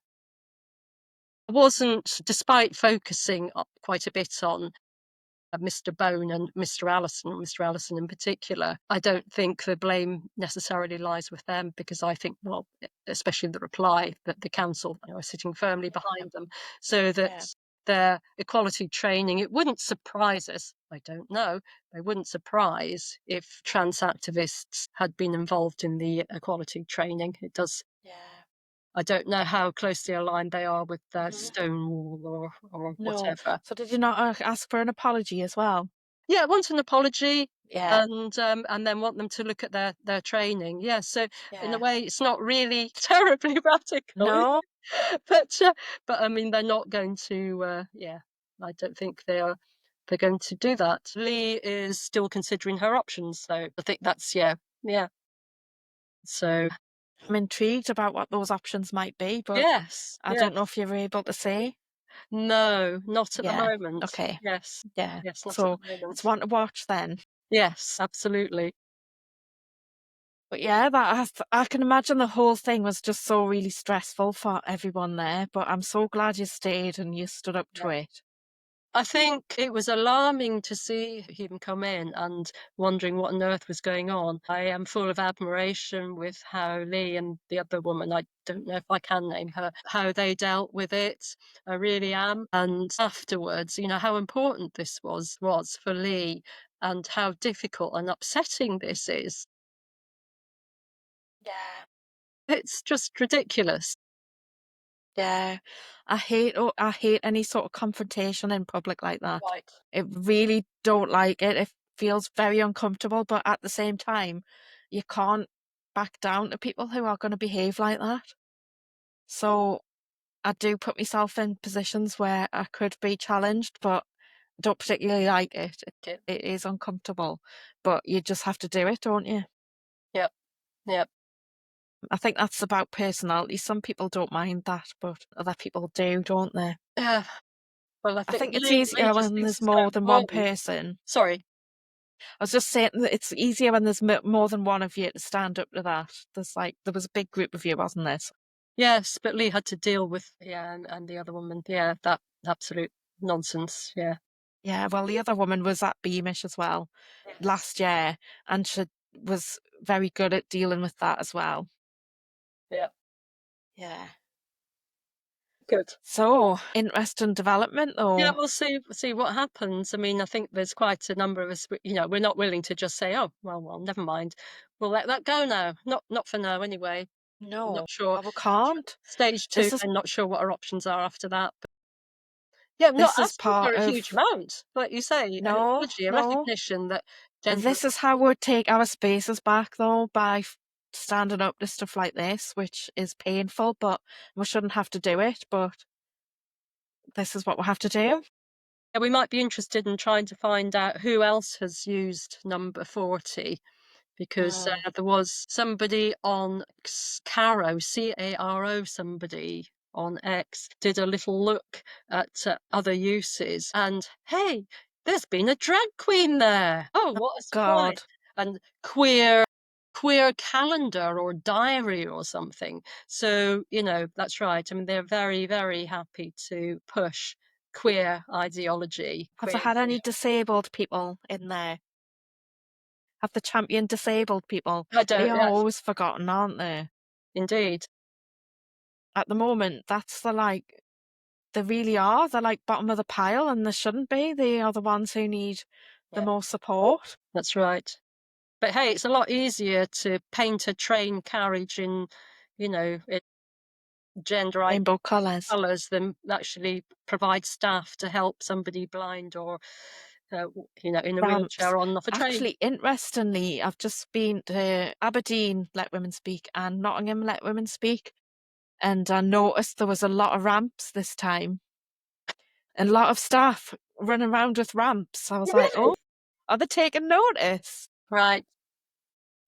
Wasn't, despite focusing quite a bit on Mr. Bone and Mr. Allison in particular, I don't think the blame necessarily lies with them, because I think, well, especially the reply, that the council are sitting firmly behind them, so that yeah, their equality training, it wouldn't surprise us, I don't know, they wouldn't surprise if trans activists had been involved in the equality training. It does. yeah. I don't know how closely aligned they are with Mhm. Stonewall or No. whatever. So did you not ask for an apology as well? Yeah, I want an apology, Yeah, and then want them to look at their training. Yeah, so in a yeah. way, it's not really terribly radical, No. but I mean, they're not going to. Yeah, I don't think they're going to do that. Lee is still considering her options, so I think that's, yeah, yeah. So I'm intrigued about what those options might be, but yes, I don't know yes. if you're able to say. No, not at the Yeah. moment. Okay. Yes. Yeah. Yes, not at the So it's moment. one to watch then. Yes, absolutely. But yeah, I can imagine the whole thing was just so really stressful for everyone there. But I'm so glad you stayed and you stood up to Yeah. it. I think it was alarming to see him come in and wondering what on earth was going on. I am full of admiration with how Lee and the other woman, I don't know if I can name her, how they dealt with it. I really am. And afterwards, how important this was for Lee, and how difficult and upsetting this is. Yeah. It's just ridiculous. Yeah. I hate any sort of confrontation in public like that. Right. I really don't like it. It feels very uncomfortable, but at the same time, you can't back down to people who are going to behave like that. So I do put myself in positions where I could be challenged, but I don't particularly like it. It is uncomfortable, but you just have to do it, don't you? Yep. Yep. I think that's about personality. Some people don't mind that, but other people do, don't they? Yeah. Well, I I think think it's Lee easier just when thinks there's it's going more than one wrong. person. Sorry. I was just saying that it's easier when there's more than one of you to stand up to that. There was a big group of you, wasn't there? Yes, but Lee had to deal with, and the other woman. Yeah, that absolute nonsense. Yeah. Yeah, well, the other woman was at Beamish as well Yes. last year, and she was very good at dealing with that as well. Yeah. Yeah. Good. So, interesting development, Yeah, though. we'll see what happens. I mean, I think there's quite a number of us. We're not willing to just say, "Oh, well, never mind. We'll let that go now." Not for now, anyway. No, Not sure. we can't. Stage two, This is and not sure what our options are after that. But yeah, I'm not this is asking part for a huge of amount, like you say, an no, apology, a no. recognition that gender. This is how we take our spaces back, though, by standing up to stuff like this, which is painful, but we shouldn't have to do it. But this is what we have to do. Yeah, we might be interested in trying to find out who else has used number 40, because there was somebody on Caro, Caro, somebody on X did a little look at other uses, and hey, there's been a drag queen there. Oh, what a surprise! God, And queer calendar or diary or something. So, that's right. I mean, they're very, very happy to push queer ideology. have they had any disabled people in there? Have the championed disabled people? I They don't, are yes, always forgotten, aren't they? indeed. At the moment, they really are. They're like bottom of the pile, and they shouldn't be. They are the ones who need the Yeah, most support. that's right. But hey, it's a lot easier to paint a train carriage in gender Rainbow colours. colours than actually provide staff to help somebody blind or, in a Ramps. wheelchair on off a train. Actually, interestingly, I've just been to Aberdeen Let Women Speak and Nottingham Let Women Speak, and I noticed there was a lot of ramps this time, and a lot of staff running around with ramps. I was like, Really? oh, are they taking notice? Right.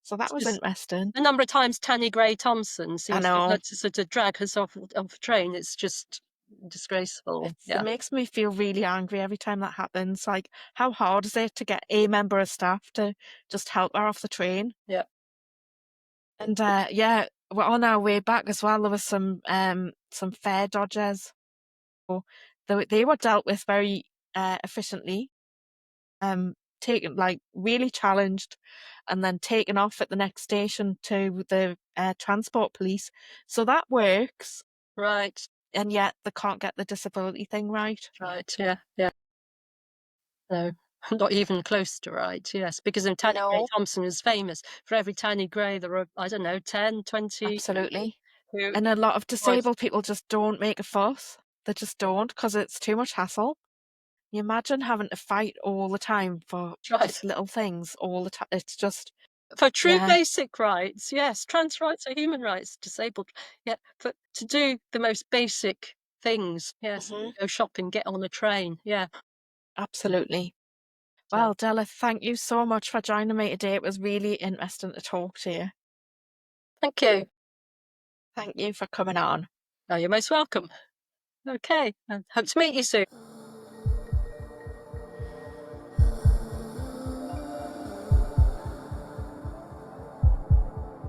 So that It's was just interesting. the number of times Tanny Gray Thompson I seems to have know. had to sort of drag us off a train. It's just disgraceful. It Yeah. makes me feel really angry every time that happens. Like, how hard is it to get a member of staff to just help her off the train? Yeah. And yeah, we're on our way back as well. There was some fare dodgers. So they were dealt with very efficiently. Taken like really challenged, and then taken off at the next station to the transport police. So that works, Right. and yet they can't get the disability thing right. Right. Yeah. Yeah. No, not even close to right. Yes, because in Tanny Gray No, Thompson is famous. For every Tanny Gray, there are, I don't know, 10, 20 absolutely. who And a lot of was disabled people just don't make a fuss. They just don't, because it's too much hassle. You imagine having to fight all the time for right. just little things all the time. It's just, For true yeah. basic rights, yes, trans rights are human rights, disabled, yeah, for to do the most basic things, yes, Hmm. go shopping, get on a train, yeah. Absolutely. So, Well, Della, thank you so much for joining me today. It was really interesting to talk to you. thank you. Thank you for coming on. Oh, you're most welcome. Okay, and hope to meet you soon.